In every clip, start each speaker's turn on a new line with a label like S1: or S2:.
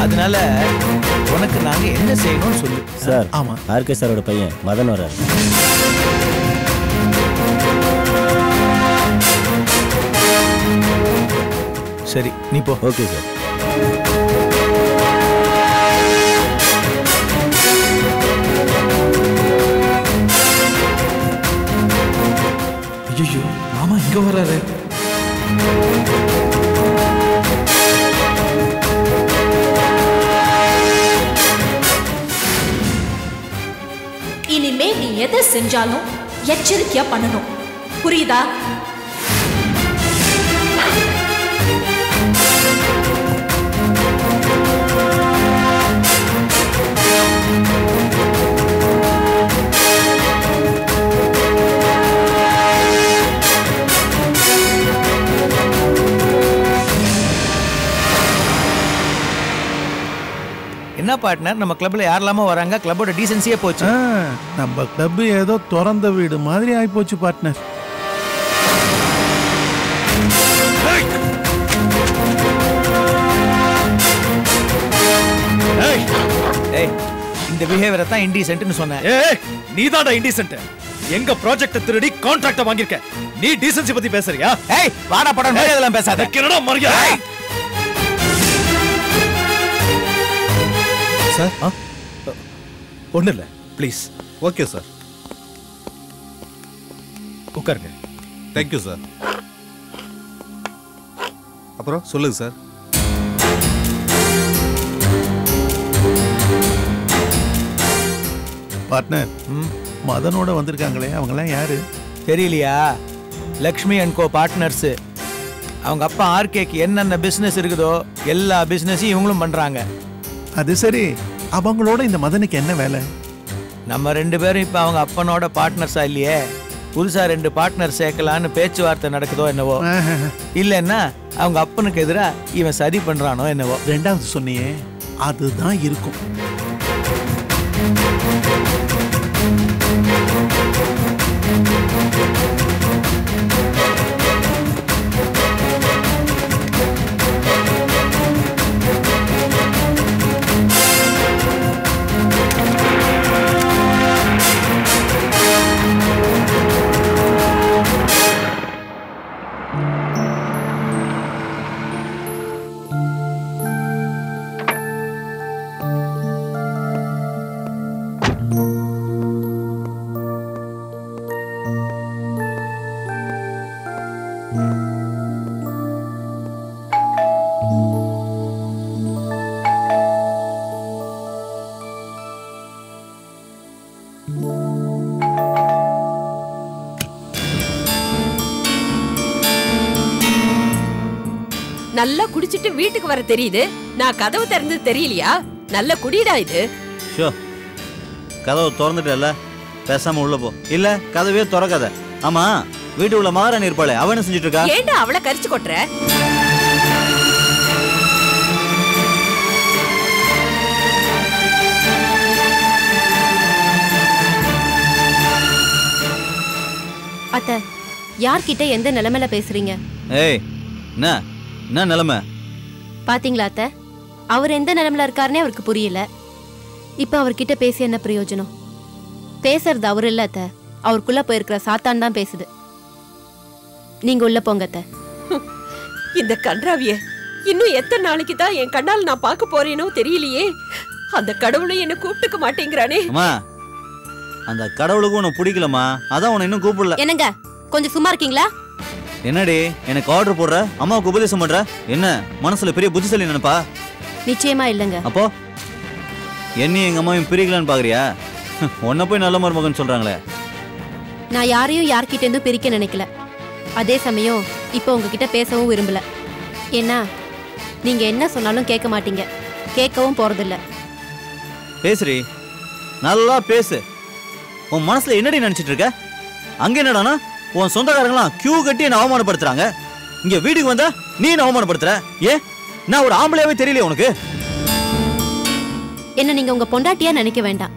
S1: அதனால உனக்கு நாங்க என்ன செய்யணும்னு சொல்லு
S2: சார். ஆமா, ஆர்கே சாரோட பையன் மதன் வர்றாரு.
S1: சரி, நீ போ.
S2: Okay sir.
S3: ஐயோ, மாமா இங்க வர்றாரு.
S4: இனிமே நீ எதை செஞ்சாலும் எச்சரிக்கையா பண்ணணும், புரியுதா?
S1: என்ன பார்ட்னர், நம்ம கிளப்ல யாரெல்லாமோ வராங்க, கிளப்போட டீசென்சியே போச்சு.
S5: நம்ம கிளப் ஏதோ திறந்த வீடு மாதிரி ஆகி போச்சு பார்ட்னர்.
S1: இந்த பிஹேவியரை தான் இன்டீசென்ட்னு சொன்னேன்.
S3: நீதான்டா இன்டீசென்ட். எங்க ப்ராஜெக்ட் திருடி கான்ட்ராக்ட் வாங்கிருக்க. நீ டீசென்சி பத்தி பேசுறியா?
S1: ஏய், வாடா படம் மரியாதைலாம் பேசாத.
S3: என்னடா மரியாதை? சார், ஒண்ணு இல்ல, ப்ளீஸ்.
S6: Okay sir.
S3: உட்காருங்க.
S6: Thank you sir. அப்புறம் சொல்லுங்க சார்.
S5: பார்ட்னர், மதனோட வந்திருக்காங்களே, அவங்கெல்லாம் யாரு
S1: தெரியலையா? Lakshmi and co partners. அவங்க அப்பா ஆர்கேக்கு என்னென்ன பிசினஸ் இருக்குதோ எல்லா பிசினஸையும் இவங்களும் பண்றாங்க.
S5: அது சரி, அவங்களோட இந்த மதனுக்கு என்ன வேலை?
S1: நம்ம 2 பேரும் இப்ப அவங்க அப்பனோட பார்ட்னர்ஸா இல்லையே, புதுசா 2 பார்ட்னர் சேர்க்கலான்னு பேச்சுவார்த்தை நடக்குதோ என்னவோ, இல்லைன்னா அவங்க அப்பனுக்கு எதிரா இவன் சரி பண்றானோ என்னவோ.
S5: 2வது சொன்னியே, அதுதான் இருக்கும்.
S7: நல்லா குடிச்சிட்டு வீட்டுக்கு வர தெரியுது, நான் கதவு திறந்து தெரியலையா? நல்ல குடிடா இது.
S2: ஷோ, கதவு திறந்துட்டல, பேசாம உள்ள போ. இல்ல கதவே திறக்காத. ஆமா, வீட்டு உள்ள மகாராணி இருப்பாளே, அவ என்ன செஞ்சிட்டு இருக்கா?
S7: ஏன்டா அவளை கரிச்சு கொட்டுற?
S8: அத்தை, யார்கிட்ட எந்த நிலைமையில பேசுறீங்க?
S2: ஏய், என்ன நிலைமை?
S8: பாத்தீங்களா அத்தை, அவர் எந்த நிலைமையில இருக்காருன்னே அவருக்கு புரியல. இப்ப அவர்கிட்ட பேசி என்ன பிரயோஜனம்? பேசுறது அவர் இல்ல அத்தை, அவருக்குள்ள போயிருக்கிற சாத்தான் தான் பேசுது. நீங்க உள்ள போங்க அத்தை.
S7: இந்த கன்றாவிய இன்னும் எத்தனை நாளைக்கு தான் என் கண்ணால் நான் பார்க்க போறேனோ தெரியலையே. அந்த கடவுளும் என்ன கூப்பிட்டுக்க மாட்டேங்கிறானே.
S2: அம்மா, அந்த கடவுளுக்கு உனக்கு பிடிக்கலமா, அதான் உன்னை இன்னும் கூப்பிடல.
S8: என்னங்க, கொஞ்சம் சும்மா இருக்கீங்களா?
S2: என்னடி எனக்கு ஆர்டர் போடுற, அம்மாவுக்கு உபதேசம் பண்ற? என்ன மனசுல பெரிய புத்திசாலி நினைப்பா?
S8: நிச்சயமா இல்லங்க.
S2: அப்போ என்னையும் எங்க அம்மாவையும் பிரிக்கலான்னு பாக்குறியா? உன்னை போய் நல்ல மருமகன் சொல்றாங்களே.
S8: நான் யாரையும் யார்கிட்ட இருந்தும் பிரிக்க நினைக்கல. அதே சமயம் இப்போ உங்ககிட்ட பேசவும் விரும்பல. ஏன்னா நீங்க என்ன சொன்னாலும் கேட்க மாட்டீங்க, கேட்கவும் போறதில்ல.
S2: பேசுறி, நல்லா பேசு. உன் மனசுல என்னடி நினைச்சிட்டு இருக்க? அங்க என்னடானா உன் சொந்தக்காரங்களாம் கியூ கட்டி என்ன அவமானப்படுத்துறாங்க. இங்க வீட்டுக்கு வந்தா நீ என்ன அவமானப்படுத்துற? ஏன் நான் ஒரு ஆம்பளையாவே தெரியல உனக்கு?
S8: என்ன நீங்க உங்க பொண்டாட்டியா நினைக்க வேண்டாம்.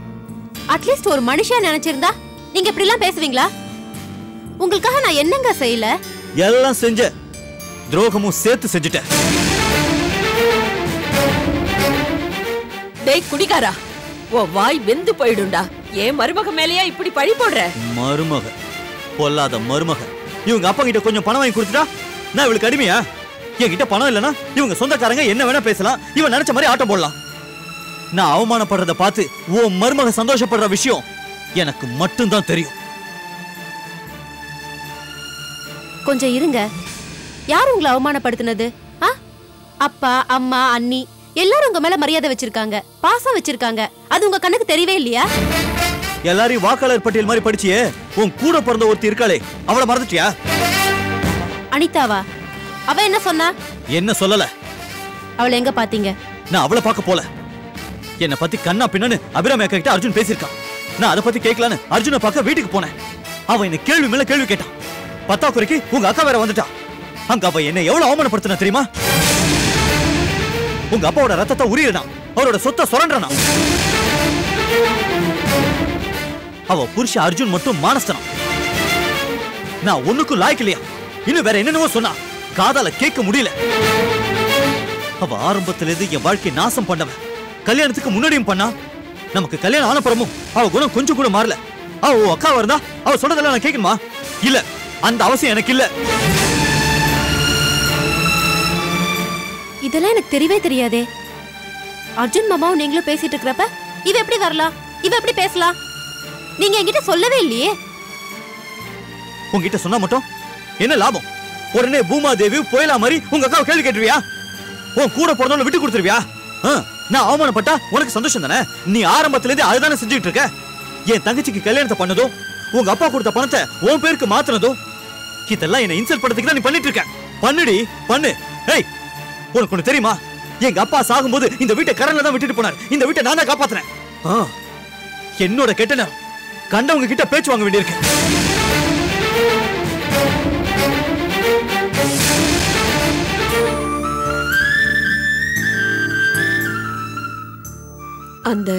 S8: அட்லீஸ்ட் ஒரு மனுஷியா நினைச்சிருந்தா நீங்க இப்படி எல்லாம் பேசுவீங்களா? உங்களுக்காக நான் என்னங்க செய்யல?
S2: எல்லாம் செஞ்ச, துரோகமும் சேர்த்து செஞ்சுட்ட.
S7: டேய் குடிகாரா, உன் வாய் வெந்து போயிடும்டா. ஏன் மருமக மேலயா இப்படி பழி போடுற?
S2: மருமக, பொல்லாத மருமக. இவங்க அப்பா கிட்ட கொஞ்சம் பணம் வாங்கி கொடுத்துட்டா நான் இவளுக்கு அடிமையா? என்கிட்ட பணம் இல்லைன்னா இவங்க சொந்தக்காரங்க என்ன வேணா பேசலாம், இவன் நினைச்ச மாதிரி ஆட்டம் போடலாம். நான் அவமானப்படுறத பார்த்து உன் மருமக சந்தோஷப்படுற விஷயம் எனக்கு மட்டும்தான் தெரியும்.
S8: கொஞ்சம் இருங்க. யார் உங்களை அவமானப்படுத்தினது? அப்பா, அம்மா, அண்ணி எல்லாரும் உங்க மேல மரியாதை வச்சிருக்காங்க, பாசம் வச்சிருக்காங்க. அது உங்க கண்ணுக்கு தெரியவே இல்லையா?
S2: எல்லாரையும் வாக்காளர் பட்டியல் மாதிரி படிச்சியே, உன் கூட பிறந்த ஒருத்தி இருக்காளே, அவளை மறந்துட்டியா?
S8: அனிதாவா? அவ என்ன சொன்னா?
S2: என்ன சொல்லல.
S8: அவளை எங்க பாத்தீங்க?
S2: நான் அவளை பார்க்க போல. என்னை பத்தி கண்ணா பின்னன்னு அபிராமி அக்கா கிட்ட அர்ஜுன் பேசியிருக்கான். நான் அதை பத்தி கேட்கலான்னு அர்ஜுனை பார்க்க வீட்டுக்கு போனேன். அவன் என்ன கேள்வி மேல கேள்வி கேட்டான். பத்தாக்குறைக்கு உங்க அக்கா வேற வந்துட்டா. அங்க அவ என்ன எவ்வளவு அவமானப்படுத்தினா தெரியுமா? உங்க அப்பாவோட ரத்தத்தை உரியறான், அவரோட சொத்தை சுரண்டறான். அவ புருஷ அர்ஜுன் மட்டும் மானஸ்தனா. நான் ஒண்ணுக்கும் லாய்க்கு இல்லையா? இன்னும் வேற என்னென்னவோ சொன்னா காதால கேட்க முடியல. அவ ஆரம்பத்திலிருந்து என் வாழ்க்கை நாசம் பண்ணவன். கல்யாணத்துக்கு முன்னாடியும் பண்ணா, நமக்கு கல்யாணம் ஆனப்புறமும் அவ குணம் கொஞ்சம் கூட மாறல. அவ அக்காவா இருந்தா அவ சொல்றதெல்லாம் நான் கேட்கணுமா? இல்ல, அந்த அவசியம் எனக்கு இல்ல.
S8: இதெல்லாம் எனக்கு தெரியவே தெரியாதே. அர்ஜுன் மாமாவும் நீங்களும் பேசிட்டு இருக்கிறப்ப இவ எப்படி வரலாம், இவ எப்படி பேசலாம்? நீங்க என்கிட்ட சொல்லவே இல்லையே.
S2: உங்ககிட்ட சொன்னா மட்டும் என்ன லாபம்? உடனே பூமாதேவி போயலா மாதிரி உங்க அக்காவை கேள்வி கேட்டுருவியா? உன் கூட பிறந்தவனை விட்டு கொடுத்துருவியா? நான் அவமானப்பட்டா உனக்கு சந்தோஷம் தானே? நீ ஆரம்பத்துல இருந்து அதுதானே செஞ்சுட்டு இருக்க. என் தங்கச்சிக்கு கல்யாணத்தை பண்ணதும், உங்க அப்பா கொடுத்த பணத்தை உன் பேருக்கு மாத்தினதும், இதெல்லாம் என்ன இன்சல்ட் பண்றதுக்கு தான் நீ பண்ணிட்டு இருக்க. பண்ணுடி, பண்ணு. ஏய், உனக்கு ஒண்ணு தெரியுமா? எங்க அப்பா சாகும்போது இந்த வீட்டை கரண்ல தான் விட்டுட்டு போனார். இந்த வீட்டை நான் தான் காப்பாத்தினேன். என்னோட கெட்ட நேரம் கண்டவங்க கிட்ட பேச்சு வாங்க வேண்டியிருக்கு.
S7: அந்த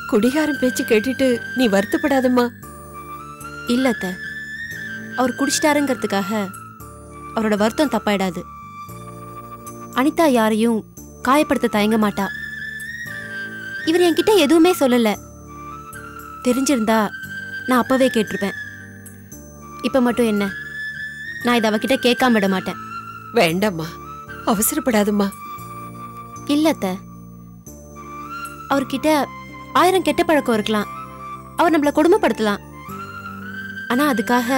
S7: குடிகாரன் பேச்சு கேட்டுட்டு நீ வருத்தப்படாதம்மா.
S8: இல்லத்த, அவர் குடிச்சிட்டாருங்கிறதுக்காக அவரோட வருத்தம் தப்பாயிடாது. அனிதா யாரையும் காயப்படுத்த தயங்க மாட்டா. இவர் என்கிட்ட எதுவுமே சொல்லல. தெரிஞ்சிருந்தா நான் அப்பவே கேட்டிருப்பேன். இப்ப மட்டும் என்ன, நான் இதை அவகிட்ட கேட்காம விட மாட்டேன்.
S7: வேண்டாம்மா, அவசரப்படாதம்மா.
S8: இல்லத்த, அவர்கிட்ட 1000 கெட்ட பழக்கம் இருக்கலாம், அவர் நம்மள கொடுமைப்படுத்தலாம். ஆனா அதுக்காக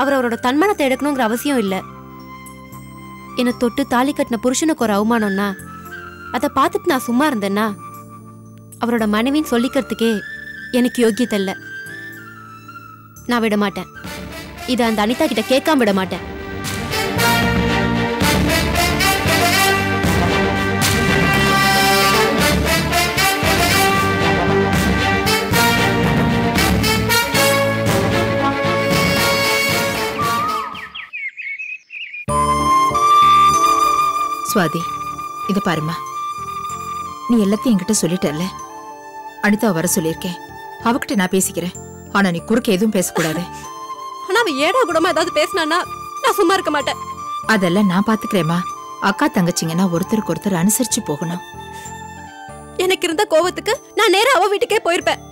S8: அவர் அவரோட தன்மானத்தை எடுக்கணுங்கிற அவசியம் இல்லை. என்னை தொட்டு தாலி கட்டின புருஷனுக்கு ஒரு அவமானம்னா அதை பார்த்துட்டு நான் சும்மா இருந்தேன்னா அவரோட மனைவின்னு சொல்லிக்கிறதுக்கே எனக்கு யோக்கியத்தை இல்லை. நான் விட மாட்டேன். இதை அந்த அனிதா கிட்ட கேட்காம விட மாட்டேன்.
S9: சுவாதி, இத பாருமா, நீ எல்லாத்தையும் என்கிட்ட சொல்லிட்டல்ல. அனிதா வர சொல்லியிருக்கேன், அவகிட்ட நான் பேசிக்கிறேன். ஆனா நீ குறுக்க எதுவும் பேசக்கூடாது.
S8: ஆனா அவ ஏடா கூடமா ஏதாவது பேசினானா நான் சும்மா இருக்க மாட்டேன்.
S9: அதெல்லாம் நான் பாத்துக்கிறேம்மா. அக்கா தங்கச்சிங்கன்னா ஒருத்தருக்கு ஒருத்தர் அனுசரிச்சு போகணும்.
S8: எனக்கு இருந்த கோவத்துக்கு நான் நேரா அவ வீட்டுக்கே போயிருப்பேன்.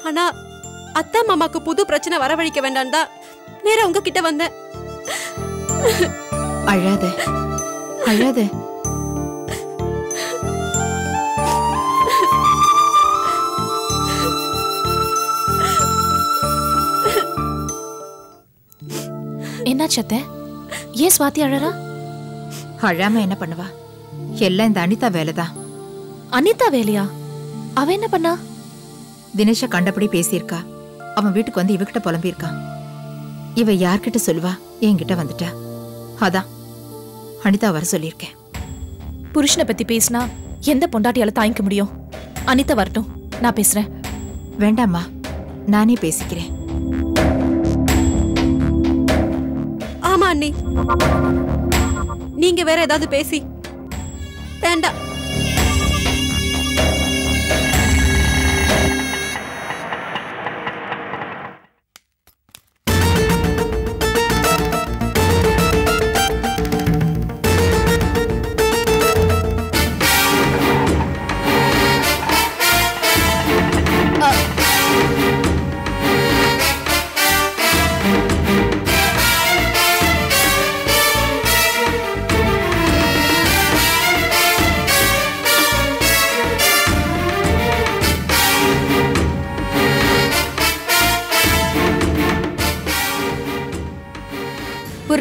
S8: ஆனா அத்தா மாமாக்கு புது பிரச்சனை வரவழைக்க வேண்டாம் தான் நேரா உங்ககிட்ட வந்தேன்.
S9: அழாத அழாத.
S4: என்னாச்சு அத்தை? ஏன் சுவாதி அழறா?
S9: அழாம என்ன பண்ணுவா? எல்லாம் இந்த அனிதா வேலைதான்.
S4: அனிதா வேலையா? அவ என்ன பண்ணா?
S9: தினேஷ கண்டபடி பேசியிருக்கா. அவன் வீட்டுக்கு வந்து இவகிட்ட புலம்பியிருக்கான். இவ யார்கிட்ட சொல்லுவா? என்கிட்ட வந்துட்டா. அதான் அனிதா வர சொல்லியிருக்கேன்.
S4: புருஷனை பத்தி பேசினா எந்த பொண்டாட்டியால தாங்கிக்க முடியும்? அனிதா வரட்டும், நான் பேசுறேன்.
S9: வேண்டாம்மா, நானே பேசிக்கிறேன்.
S8: ஆமா அண்ணி, நீங்க வேற ஏதாவது பேசி. வேண்டாம்.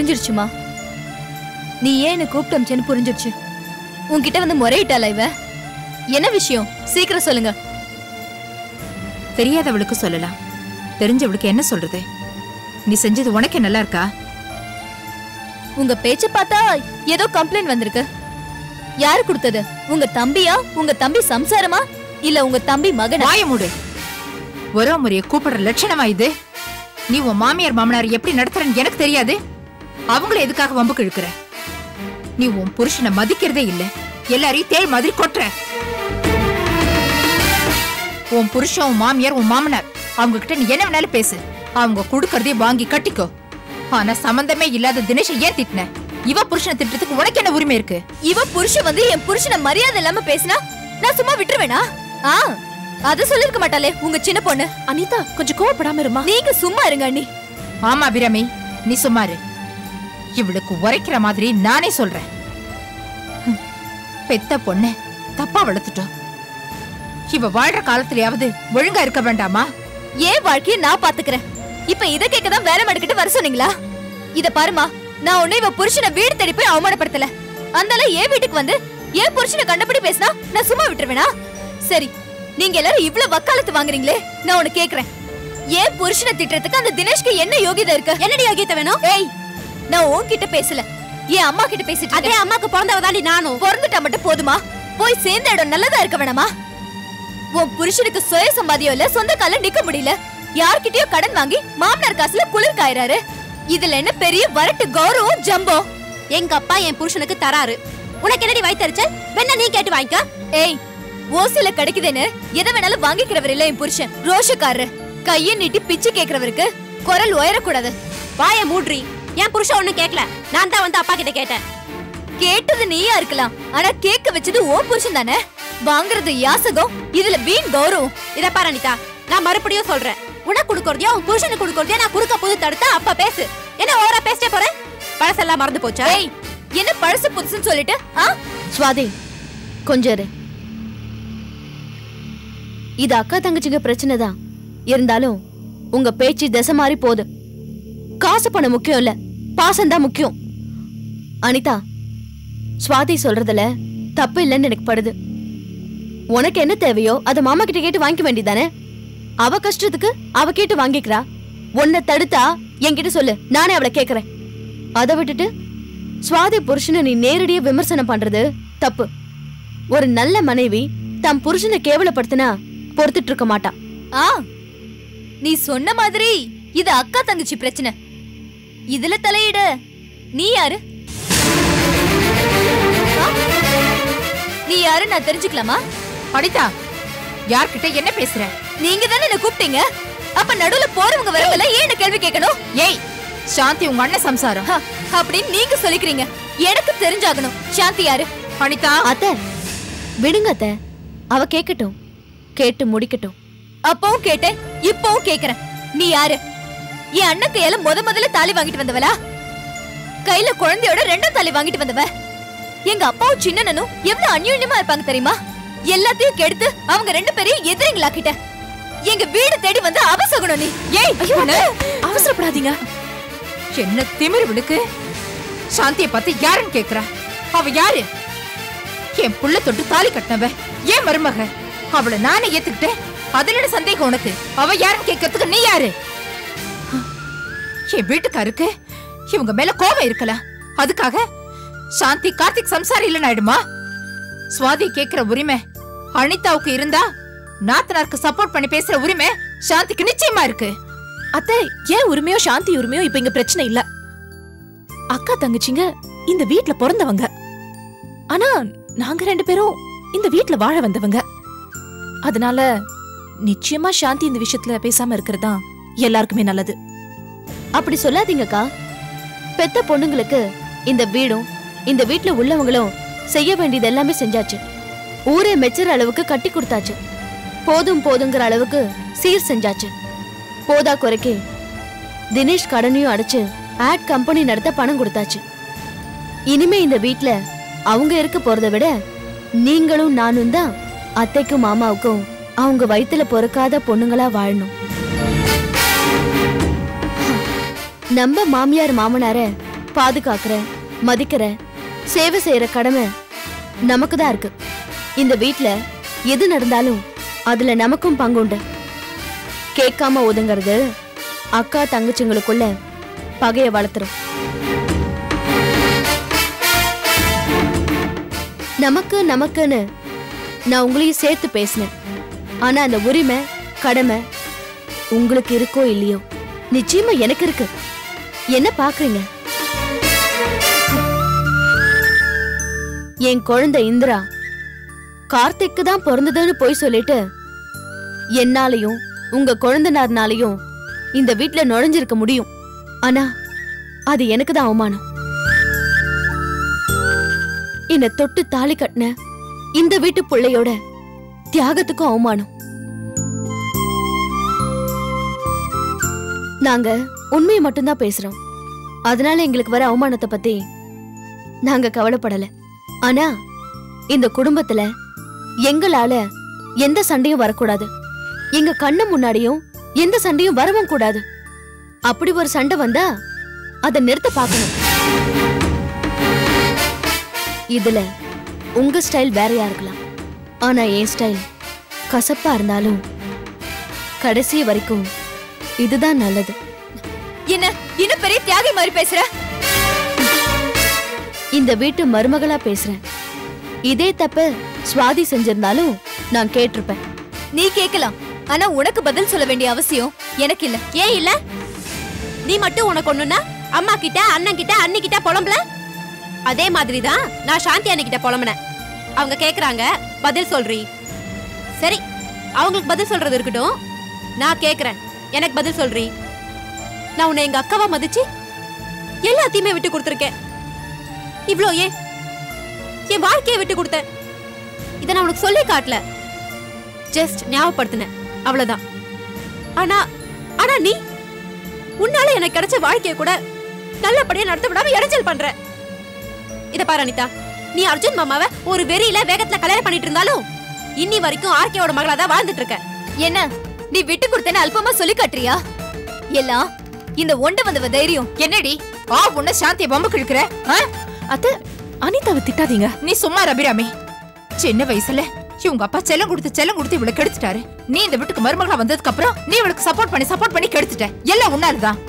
S10: புரிஞ்சிருச்சுமா. நீ ஏன் என்ன கூப்பிட்டு அமிச்சேன்னு புரிஞ்சிருச்சு. உன்கிட்ட வந்து முறையிட்டாளா இவ? என்ன விஷயம் சீக்கிரம் சொல்லுங்க.
S9: தெரியாதவளுக்கு சொல்லலாம், தெரிஞ்சவளுக்கு என்ன சொல்றது? நீ செஞ்சது உனக்கே நல்லா இருக்கா?
S10: உங்க பேச்ச பார்த்தா ஏதோ கம்ப்ளைண்ட் வந்திருக்கு. யாரு கொடுத்தது? உங்க தம்பியா? உங்க தம்பி சம்சாரமா? இல்ல உங்க தம்பி மகனா?
S9: வாய மூடு. ஒரே முறையை கூப்பிடுற லட்சணமா இது? நீ உன் மாமியார் மாமனார் எப்படி நடத்துறன்னு எனக்கு தெரியாது. அவங்கள எதுக்காக வம்புக்கு இழுக்கிற? நீ உன் புருஷனை மதிக்கிறதே இல்ல, எல்லாரையும் தேள் மாதிரி கொட்டுற. உன் புருஷன், உன் மாமியார், உன் மாமனார் அவங்க கிட்ட நீ என்ன வேணாலும் பேசு, அவங்க கொடுக்கறதே வாங்கி கட்டிக்கோ. ஆனா சம்பந்தமே இல்லாத தினேஷை ஏன் திட்டின? இவ புருஷனை திட்டத்துக்கு உனக்கு என்ன உரிமை இருக்கு?
S10: இவ புருஷன் வந்து என் புருஷனை மரியாதை இல்லாம பேசினா நான் சும்மா விட்டுருவேனா? அத சொல்லிருக்க மாட்டாளே உங்க சின்ன பொண்ணு.
S4: அனிதா கொஞ்சம் கோவப்படாம இருமா.
S10: நீங்க சும்மா இருங்க அண்ணி.
S9: ஆமா அபிராமி, நீ சும்மா இரு. இவளுக்கு உரைக்கிற மாதிரி நானே சொல்றேன். பெத்த பொண்ணு தப்பா வளர்த்துட்டோம். இவ வாழ்ற காலத்திலயாவது ஒழுங்கா இருக்க வேண்டாமா?
S10: ஏன் வாழ்க்கைய நான் பாத்துக்கிறேன். இப்ப இத கேட்கதான் வேலை மடுக்கிட்டு வர சொன்னீங்களா? இத பாருமா, நான் ஒண்ணு இவ புருஷனை வீடு தேடி போய் அவமானப்படுத்தல. அந்தால ஏன் வீட்டுக்கு வந்து ஏன் புருஷனை கண்டபடி பேசினா நான் சும்மா விட்டுருவேனா? சரி, நீங்க எல்லாரும் இவ்வளவு வக்காலத்து வாங்குறீங்களே, நான் உன்னை கேக்குறேன், ஏன் புருஷனை திட்டுறதுக்கு அந்த தினேஷ்க்கு என்ன யோகியதை இருக்கு? என்னடி யோகியதை வேணும்? ஏய், நான் உன்கிட்ட பேசல, என் அம்மா கிட்ட பேசிட்டு. அதே அம்மாக்கு பிறந்தவதாண்டி நானும். பிறந்துட்டா மட்டும் போதுமா? போய் சேர்ந்த இடம் நல்லதா இருக்க வேணாமா? உன் புருஷனுக்கு சுய சம்பாதியம் இல்ல, சொந்த கால நிக்க முடியல, யார்கிட்டயோ கடன் வாங்கி மாமனார் காசுல குளிர் காயறாரு. இதுல என்ன பெரிய வரட்டு கௌரவம் ஜம்போ? எங்க அப்பா என் புருஷனுக்கு தராரு, உனக்கு என்னடி வயித்தறிச்சல்? வேணா நீ கேட்டு வாங்கிக்க. ஏய், ஓசில கிடைக்குதுன்னு எதை வேணாலும் வாங்கிக்கிறவர் இல்ல என் புருஷன். ரோஷக்காரரு, கைய நீட்டி பிச்சு கேக்குறவருக்கு குரல் உயரக்கூடாது. வாய மூட்ரி. என் புருஷன் ஒண்ணு கேட்கல, நான் தான் வந்து அப்பா கிட்ட கேட்டேன். கேட்டது நீயா இருக்கலாம், ஆனா கேட்க வச்சது ஓ புருஷன் தானே. வாங்குறது யாசகம், இதுல வீண் கௌரவம். இத பாரு அனிதா, நான் மறுபடியும் சொல்றேன், உனக்கு கொடுக்கறதையோ உன் புருஷனுக்கு கொடுக்கறதையோ நான் குறுக்க புது தடுத்தா அப்பா பேசு. என்ன ஓவரா பேசிட்டே போறேன்? பழசெல்லாம் மறந்து போச்சா? ஏய், என்ன பழசு புதுசுன்னு சொல்லிட்டு?
S8: சுவாதி, கொஞ்சம் இரு. இது அக்கா தங்கச்சிங்க பிரச்சனை தான் இருந்தாலும் உங்க பேச்சு திசை மாறி போகுது. காசு பணம் முக்கியம் இல்ல, பாசம் தான் முக்கியம். அனிதா, சுவாதி சொல்றதுல தப்பு இல்லைன்னு எனக்கு படுது. உனக்கு என்ன தேவையோ அதை மாமா கிட்ட கேட்டு வாங்கிக்க வேண்டியதானே? அவ கஷ்டத்துக்கு அவ கேட்டு வாங்கிக்கிறா. உன்னை தடுத்தா என்கிட்ட சொல்லு, நானே அவளை கேக்குறேன். அதை விட்டுட்டு சுவாதி புருஷனை நீ நேரடியா விமர்சனம் பண்றது தப்பு. ஒரு நல்ல மனைவி தம் புருஷனை கேவலப்படுத்தினா பொறுத்துட்டு இருக்க மாட்டா.
S10: நீ சொன்ன மாதிரி இது அக்கா தங்கச்சி பிரச்சனை, இதுல தலையிட நீ யாரு? நீ யாரு நான் தெரிஞ்சுக்கலாமா?
S9: அனிதா, யார்கிட்ட என்ன பேசுற?
S10: நீங்க தானே என்ன கூப்பிட்டீங்க, அப்ப நடுவுல போறவங்க வரவங்கள ஏன் கேள்வி கேட்கணும்?
S9: ஏய், சாந்தி உங்க அண்ணன் சம்சாரம்
S10: அப்படின்னு நீங்க சொல்லிக்கிறீங்க, எனக்கு தெரிஞ்சாகணும். சாந்தி யாரு?
S9: அனிதா,
S8: அத்தை விடுங்க அத்தை, அவ கேட்கட்டும், கேட்டு முடிக்கட்டும்.
S10: அப்பவும் கேட்டேன், இப்பவும் கேக்குறேன், நீ யாரு? என் அண்ணன் கையில முதல்ல தாலி வாங்கிட்டு வந்தவளா? கையில குழந்தையோட ரெண்டாம் தாலி வாங்கிட்டு வந்தவ? எங்க அப்பாவும் சின்னனும் எவ்வளவு அந்யோன்யமா இருப்பாங்க தெரியுமா? எல்லாத்தையும் கெடுத்து அவங்க ரெண்டு பேரையும் எதிரிங்களாக்கிட்ட. எங்க வீடு தேடி வந்து அவசகணும் நீ.
S9: ஏய்,
S10: அவசரப்படாதீங்க.
S9: என்ன திமிரு விடுக்கு? சாந்தியை பார்த்து யாருன்னு கேக்குறா? அவ யாரு? என் புள்ள தொட்டு தாலி கட்டினவ, ஏன் மருமக? அவளை நானே ஏத்துக்கிட்டேன், அதுல என்ன சந்தேகம் உனக்கு? அவ யாருன்னு கேட்கறதுக்கு நீ யாரு? என் வீட்டுக்காருக்கு இவங்க மேல கோபம் இருக்கலாம், அதுக்காக சாந்தி கார்த்திக் சம்சாரம் இல்லைன்னு ஆயிடுமா? சுவாதி கேக்குற உரிமை அனிதாவுக்கு இருந்தா நாத்தனாருக்கு சப்போர்ட் பண்ணி பேசுற உரிமை சாந்திக்கு நிச்சயமா இருக்கு.
S4: அத்தை, ஏன் உரிமையோ சாந்தி உரிமையோ இப்ப இங்க பிரச்சனை இல்ல. அக்கா தங்கச்சிங்க இந்த வீட்ல பிறந்தவங்க, ஆனா நாங்க ரெண்டு பேரும் இந்த வீட்ல வாழ வந்தவங்க. அதனால நிச்சயமா சாந்தி இந்த விஷயத்துல பேசாம இருக்கிறதா எல்லாருக்குமே நல்லது.
S8: அப்படி சொல்லாதீங்கக்கா. பெத்த பொண்ணுங்களுக்கு இந்த வீடும் இந்த வீட்ல உள்ளவங்களும் செய்ய வேண்டியது எல்லாமே செஞ்சாச்சு. ஊரே மெச்சுற அளவுக்கு கட்டி கொடுத்தாச்சு. போதும் போதுங்கிற அளவுக்கு சீர் செஞ்சாச்சு. போதா குறைக்கு தினேஷ் கடனையும் அடைச்சு ஆட் கம்பெனி நடத்த பணம் கொடுத்தாச்சு. இனிமே இந்த வீட்ல அவங்க இருக்க போறதை விட நீங்களும் நானும் தான் அத்தைக்கும் மாமாவுக்கும் அவங்க வயித்துல பொறுக்காத பொண்ணுங்களா வாழணும். நம்ம மாமியார் மாமனார பாதுகாக்கிற மதிக்கிற சேவை செய்யற கடமை நமக்கு தான் இருக்கு. இந்த வீட்ல எது நடந்தாலும் அதுல நமக்கும் பங்குண்டு. கேட்காம ஒதுங்கிறது அக்கா தங்கச்சிங்களுக்குள்ள பகைய வளர்த்துரும். நமக்குன்னு நான் உங்களையும் சேர்த்து பேசினேன். ஆனா அந்த உரிமை கடமை உங்களுக்கு இருக்கோ இல்லையோ, நிச்சயமா எனக்கு இருக்கு. என்ன பாக்குறீங்க? என் குழந்தை இந்திரா கார்த்திக்கு தான் பிறந்ததுன்னு போய் சொல்லிட்டு என்னாலையும் உங்க குழந்தைனார்னாலையும் இந்த வீட்ல நுழைஞ்சிருக்க முடியும். ஆனா அது எனக்கு தான் அவமானம். என்ன தொட்டு தாலி கட்டின இந்த வீட்டு பிள்ளையோட தியாகத்துக்கும் அவமானம். நாங்க உண்மையை மட்டும்தான் பேசுறோம். அதனால எங்களுக்கு வர அவமானத்தை பத்தி நாங்க கவலைப்படல. ஆனா இந்த குடும்பத்துல எங்களால எந்த சண்டையும் வரக்கூடாது. எங்க கண்ணு முன்னாடியும் எந்த சண்டையும் வரவும் கூடாது. அப்படி ஒரு சண்டை வந்தா அதை நிறுத்த பார்க்கணும். இதுல உங்க ஸ்டைல் வேறையா இருக்கலாம். ஆனா என் ஸ்டைல் கசப்பா இருந்தாலும் கடைசி வரைக்கும் இதுதான் நல்லது.
S10: என்ன இன்னும் பெரிய தியாகி மாதிரி பேசுற?
S8: இந்த வீட்டு மருமகளா பேசுறேன். இதே தப்பு சுவாதி செஞ்சிருந்தாலும் நான் கேட்டிருப்பேன்.
S10: நீ கேட்கலாம், ஆனா உனக்கு பதில் சொல்ல வேண்டிய அவசியம் எனக்கு இல்ல.
S8: ஏன் இல்ல? நீ மட்டும் உனக்கு ஒண்ணுன்னா அம்மா கிட்ட அண்ணன் கிட்ட அண்ணி கிட்ட புலம்பல. அதே மாதிரிதான் நான் சாந்தி அண்ணி கிட்ட புலம்புனேன். அவங்க கேக்குறாங்க, பதில் சொல்றீ. சரி, அவங்களுக்கு பதில் சொல்றது இருக்கட்டும். நான் கேக்குறேன், எனக்கு பதில் சொல்றீ. நான் உன்னை எங்க அக்காவா மதிச்சு எல்லாத்தையுமே விட்டு கொடுத்துருக்கேன். இவ்ளோ ஏன் என் வாழ்க்கையை விட்டு கொடுத்தேன். இதை நான் உனக்கு சொல்லி காட்டல, ஜஸ்ட் ஞாபகப்படுத்தினேன், அவ்வளவுதான். ஆனா ஆனா நீ உன்னால எனக்கு கிடைச்ச வாழ்க்கையை கூட நல்லபடியா நடத்த விடாம இடைஞ்சல் பண்ற. இத பாரு அனிதா, நீ அர்ஜுன் மாமாவை ஒரு வெறியில வேகத்துல கல்யாணம் பண்ணிட்டு இருந்தாலும் இன்னி வரைக்கும் ஆர்கேவோட மகளா தான் வாழ்ந்துட்டு இருக்க.
S10: என்ன நீ விட்டு கொடுத்தேன்னு அல்பமா சொல்லி காட்டுறியா? எல்லாம் இந்த ஒண்ட வந்தவ தைரியம்.
S9: என்னடி உன்ன சாந்திய பம்பு கிழக்குற?
S4: அத்தை, அனிதாவை திட்டாதீங்க.
S9: நீ சும்மா ரபிராமி. சின்ன வயசுல இவங்க அப்பா செல்லம் கொடுத்து இவளை கெடுத்துட்டாரு. நீ இந்த வீட்டுக்கு மருமகளா வந்ததுக்கு அப்புறம் நீ இவளுக்கு சப்போர்ட் பண்ணி கெடுத்துட்ட. எல்லாம் உன்னாலதான்.